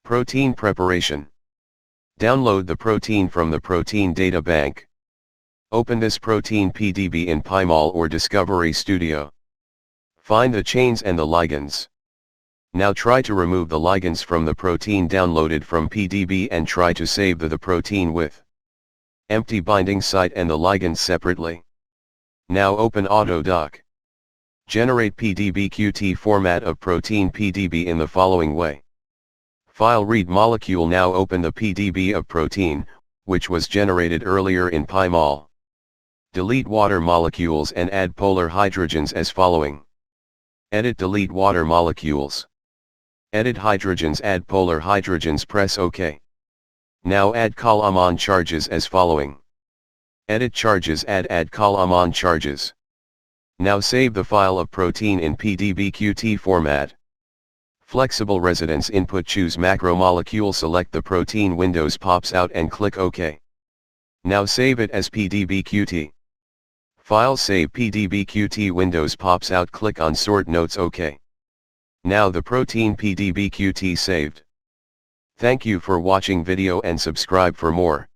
Protein preparation. Download the protein from the protein data bank. Open this protein PDB in PyMol or Discovery Studio. Find the chains and the ligands. Now try to remove the ligands from the protein downloaded from PDB and try to save the protein with empty binding site and the ligands separately. Now open Autodoc. Generate PDB-Qt format of protein PDB in the following way. File read molecule. Now open the PDB of protein, which was generated earlier in PyMol. Delete water molecules and add polar hydrogens as following. Edit delete water molecules. Edit hydrogens, add polar hydrogens, press OK. Now add column charges as following. Edit charges, add column charges. Now save the file of protein in PDB-Qt format. Flexible residence input, choose macromolecule, select the protein, windows pops out and click OK. Now save it as PDB-Qt. File save PDB-Qt, windows pops out, click on sort notes, OK. Now the protein PDB-Qt saved. Thank you for watching video and subscribe for more.